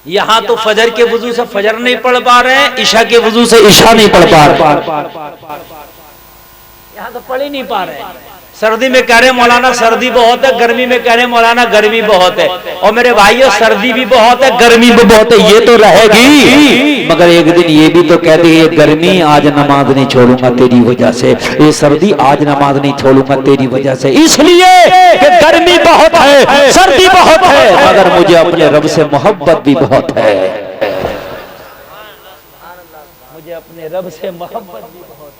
यहाँ तो फजर के वजू से फजर नहीं पढ़ पा रहे हैं, ईशा के वजू से ईशा नहीं पढ़ पा रहे, यहाँ तो पढ़ ही नहीं पा रहे हैं। सर्दी में कह रहे मौलाना सर्दी बहुत है, गर्मी में कह रहे मौलाना गर्मी बहुत है। और मेरे भाइयों सर्दी भी बहुत है, गर्मी भी बहुत है, ये तो रहेगी, मगर एक दिन ये भी तो कहते हैं ये गर्मी आज नमाज नहीं छोड़ूंगा तेरी वजह से, ये सर्दी आज नमाज नहीं छोड़ूंगा तेरी वजह से, इसलिए कि गर्मी बहुत है, सर्दी बहुत है, मगर मुझे अपने रब से मोहब्बत भी बहुत है, मुझे अपने रब से मोहब्बत भी बहुत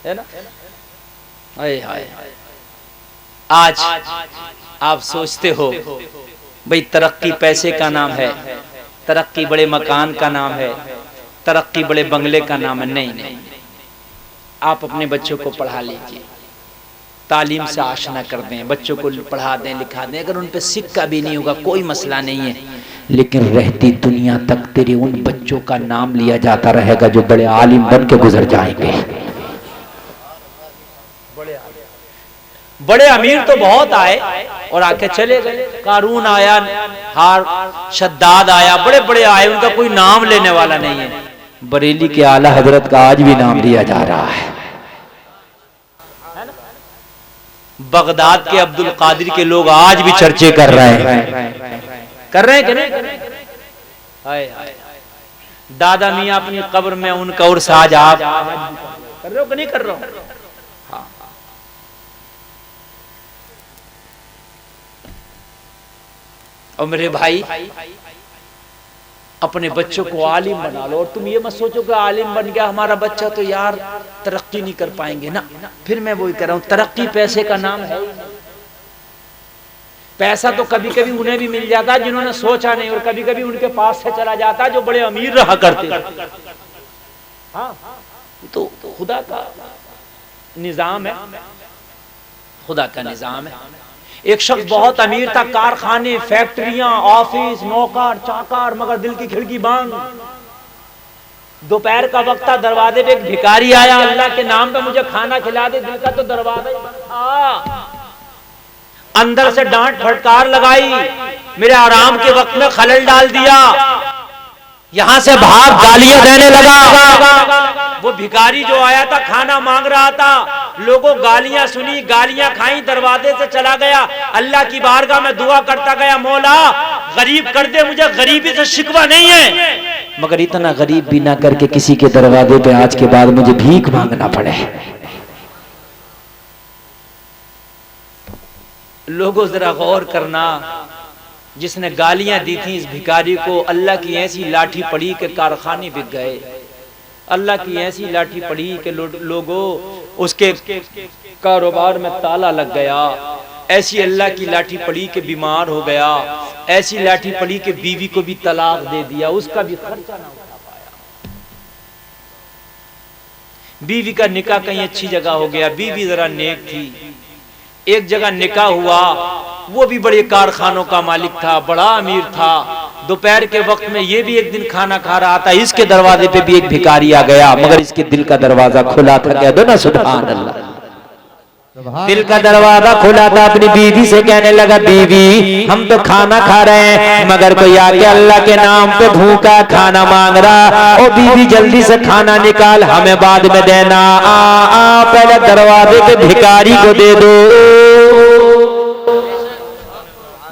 है ना। आज आप सोचते हो भाई तरक्की पैसे का नाम है, तरक्की बड़े मकान का नाम है, तरक्की बड़े बंगले का नाम है। नहीं नहीं, आप अपने बच्चों को पढ़ा लीजिए, तालीम से आशना कर दें, बच्चों को पढ़ा दें लिखा दें, अगर उन पे सिक्का भी नहीं होगा कोई मसला नहीं है, लेकिन रहती दुनिया तक तेरे उन बच्चों का नाम लिया जाता रहेगा जो बड़े आलिम बन के गुजर जाएंगे। बड़े अमीर तो बहुत आए और आके चले गए, कारून आया, हार शद्दाद आया, बड़े बड़े आए, उनका कोई नाम लेने वाला नहीं है। बरेली के आला हजरत का आज भी नाम लिया जा रहा है, बगदाद के अब्दुल कादिर के लोग आज भी चर्चे कर रहे हैं, कर रहे हैं कि नहीं? हाय हाय, दादा मियां अपनी कब्र में उनका उर्स आज आप कर रहे हो कि नहीं कर रहे हो? और मेरे भाई अपने बच्चों को आलिम बना लो, और तुम ये मत सोचो कि आलिम बन गया हमारा बच्चा तो यार तरक्की नहीं कर पाएंगे ना। फिर मैं वही कह रहा हूं, तरक्की पैसे का नाम है। पैसा तो कभी कभी उन्हें भी मिल जाता है जिन्होंने सोचा नहीं, और कभी कभी उनके पास से चला जाता है जो बड़े अमीर रहा करते। हाँ, तो खुदा का निजाम है, खुदा का निजाम है। एक शख्स बहुत अमीर था, कारखाने, फैक्ट्रियां, ऑफिस, नौकर चाकर, मगर दिल की खिड़की बंद। दोपहर का वक्त था, दरवाजे पे एक भिखारी आया, अल्लाह के नाम पे मुझे खाना खिला दे, दिल का तो दरवाजा ही बंद था। अंदर से डांट फटकार लगाई, मेरे आराम के वक्त में खलल डाल दिया, यहां से भाग गालियां देने लगा। वो भिखारी जो आया था खाना मांग रहा था, लोगों गालियां सुनी, गालियां खाई, दरवाजे से चला गया। अल्लाह की बारगाह में दुआ करता गया, मौला गरीब कर दे, मुझे गरीबी से शिकवा नहीं है, मगर इतना गरीब भी ना करके किसी के दरवाजे पे आज के बाद मुझे भीख मांगना पड़े। लोगों जरा गौर करना, जिसने गालियां दी थी इस भिखारी को, अल्लाह की ऐसी लाठी पड़ी कि कारखाने बिक गए, अल्लाह की ऐसी लाठी पड़ी कि लोगों उसके कारोबार में ताला लग गया, ऐसी अल्लाह की लाठी पड़ी कि बीमार हो गया, ऐसी लाठी पड़ी कि बीवी को भी तलाक दे दिया, उसका भी खर्चा ना उठा पाया। बीवी का निकाह कहीं अच्छी जगह हो गया, बीवी जरा नेक थी, एक जगह निकाह हुआ, वो भी बड़े कारखानों का मालिक था, बड़ा अमीर था। दोपहर के वक्त में ये भी एक दिन खाना खा रहा था, इसके दरवाजे पे भी एक भिखारी आ गया, मगर इसके दिल का दरवाजा खुला था। कह दो ना सुभान अल्लाह। दिल का दरवाजा खुला था, अपनी बीवी से कहने लगा, बीवी हम तो खाना खा रहे हैं, मगर कोई आके अल्लाह के नाम पे भूखा खाना मांग रहा, ओ बीवी जल्दी से खाना निकाल, हमें बाद में देना, पहले दरवाजे पे भिखारी को दे दो।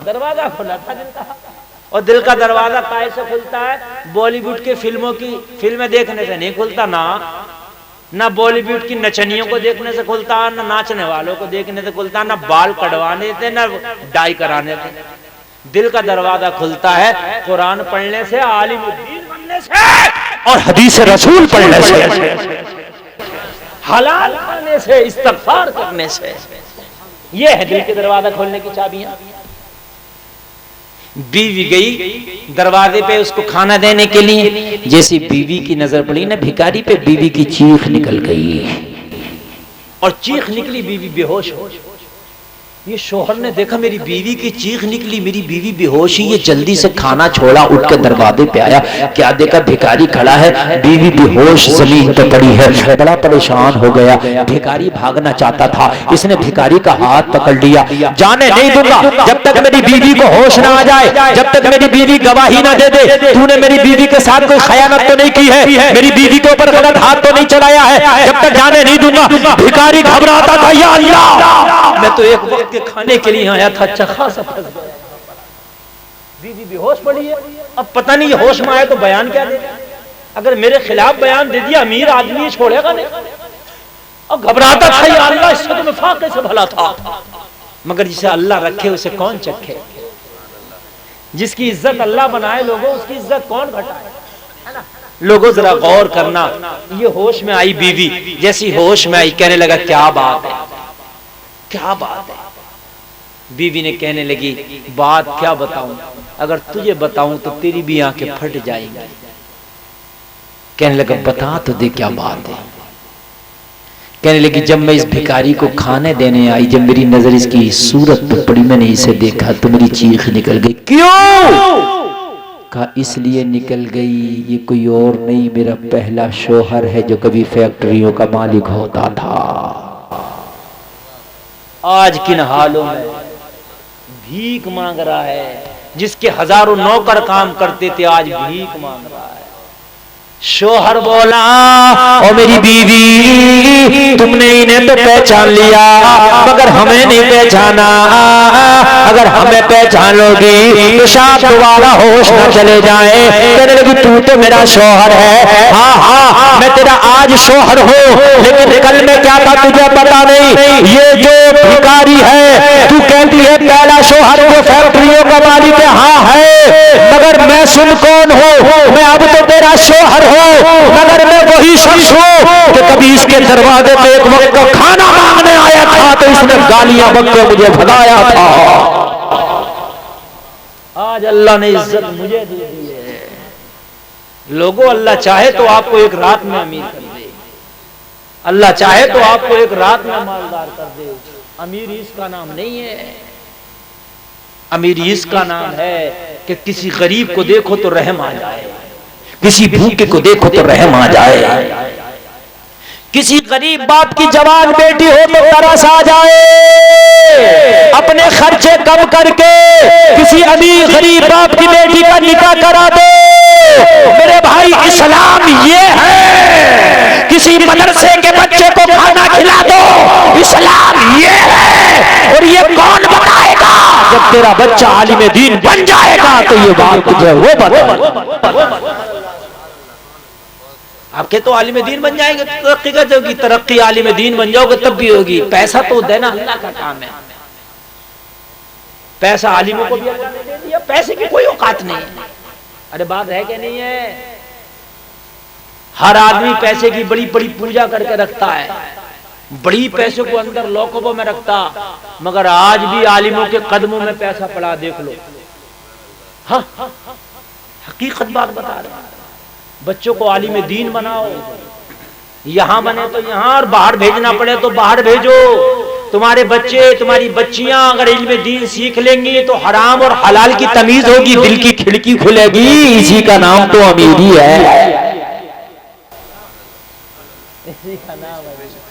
दरवाजा खुला था दिल का, और दिल का दरवाजा काहे से खुलता है? बॉलीवुड के फिल्मों की फिल्में देखने से नहीं खुलता, ना बॉलीवुड की नचनियों को देखने से खुलता, ना नाचने वालों को देखने से खुलता, ना बाल कटवाने से, ना डाई कराने से। दिल का दरवाजा खुलता है कुरान पढ़ने से, आलिम दीन बनने से, और हदीस रसूल पढ़ने से, हलाल खाने से, इस्तिग़फ़ार करने से। ये है दिल के दरवाजा खोलने की चाबियां। बीवी गई दरवाजे पे उसको खाना देने के लिए, जैसी बीवी की नजर पड़ी ना भिखारी पे, बीवी की चीख निकल गई, और चीख निकली, बीवी बेहोश हो। ये शोहर ने देखा मेरी बीवी की चीख निकली, मेरी बीवी बेहोश ही, ये जल्दी से खाना छोड़ा, उठ के दरवाजे पे आया, क्या देखा भिखारी खड़ा है, बीवी बेहोश जमीन पे पड़ी है। बड़ा परेशान हो गया, भिखारी भागना चाहता था, इसने भिखारी का हाथ पकड़ लिया, जाने नहीं दूंगा जब तक मेरी बीवी को होश ना आ जाए, जब तक मेरी बीवी गवाही ना दे दे। तूने मेरी बीवी के साथ कोई खयानत तो नहीं की है, मेरी बीवी के ऊपर गलत हाथ तो नहीं चलाया है, जब तक जाने नहीं दूंगा। भिखारी घबराता था, या अल्लाह मैं तो एक वक्त के खाने के लिए आया था, अच्छा खासा फंस गया, बीवी बेहोश पड़ी है। अब पता नहीं ये होश में आए तो बयान क्या दे, अगर मेरे खिलाफ बयान दे दिया अमीर आदमी छोड़ेगा नहीं। और घबराता था, या अल्लाह इससे तो मैं फाके से भला था, मगर जिसे अल्लाह रखे उसे कौन चखे, जिसकी इज्जत अल्लाह बनाए लोगों उसकी इज्जत कौन घटाए। लोगों जरा गौर करना, ये होश में आई बीवी, जैसी होश में आई कहने लगा क्या बात है, क्या बात है। बीवी ने कहने लगी बात क्या बताऊं, अगर तुझे बताऊं तो तेरी भी आंखें फट जाएंगी। कहने लगा बता तो दे क्या बात है। कहने लगी जब मैं इस भिखारी को खाने देने आई, जब मेरी नजर इसकी सूरत पर पड़ी, मैंने इसे देखा तो मेरी चीख निकल गई। क्यों? कहा इसलिए निकल गई, ये कोई और नहीं मेरा पहला शोहर है जो कभी फैक्ट्रियों का मालिक होता था। आज किन हालों में भीख मांग रहा है, जिसके हजारों नौकर काम करते थे आज भीख मांग रहा है। शोहर बोला ओ मेरी बीवी, तुमने इन्हें तो पहचान लिया मगर हमें नहीं पहचाना, अगर हमें पहचान लोगी तो शायद दोबारा होश न चले जाए। कहने लगी तू तो मेरा शोहर है, हाँ हाँ मैं तेरा आज शोहर हूँ, लेकिन कल में क्या था तुझे पता नहीं। ये जो भिखारी है तू कहती है पहला शोहर वो फैक्ट्रियों का मालिक है, हाँ है, मगर मैं सुन कौन हूँ, मैं अब तो तेरा शोहर हूँ, मगर मैं वही शख्स हूँ कि कभी इसके दरवाजे पे एक वक्त का खाना मांगने आया था तो इसने गालियां बक के मुझे भगाया था। आज अल्लाह ने इज्जत मुझे दे दी है। लोगों अल्लाह चाहे तो आपको एक रात में अमीर कर दे, अल्लाह चाहे तो आपको एक रात में मालदार कर दे। अमीर इसका नाम नहीं है, अमीर इसका नाम है कि किसी गरीब को देखो तो रहम आ जाए, किसी भूखे को देखो तो रहम आ जाए, किसी गरीब बाप की जवान बेटी हो तो तरस आ जाए, अपने खर्चे कम करके किसी अमीर गरीब बाप की बेटी का निकाह करा दो। मेरे भाई इस्लाम ये है, किसी मदरसे के बच्चे को खाना खिला दो, इस्लाम ये है। और ये कौन बताएगा, जब तेरा बच्चा आलिम दीन बन जाएगा तो ये बात तुझे वो बताएगा। आपके तो आलिम दीन बन जाएंगे तो तरक्की कर जाओगी, तरक्की आलिम दीन बन जाओगे तब भी होगी। पैसा तो देना अल्लाह का काम है, पैसा आलिमों को भी अल्लाह ने दे दिया, पैसे की कोई औकात नहीं है। अरे बात है क्या नहीं है, हर आदमी पैसे की बड़ी बड़ी पूजा करके रखता है, बड़ी पैसे को अंदर लौकबों में रखता, मगर आज भी आलिमों के कदमों में पैसा पड़ा देख लो। हाँ हकीकत बात बता रहे हैं। बच्चों को आलिम दीन बनाओ, यहां बने तो यहां, और बाहर भेजना पड़े तो बाहर भेजो। तुम्हारे बच्चे तुम्हारी बच्चियां अगर इल्म दीन सीख लेंगी तो हराम और हलाल की तमीज होगी, दिल की खिड़की खुलेगी, इसी का नाम तो अमीरी है, इसी का नाम है।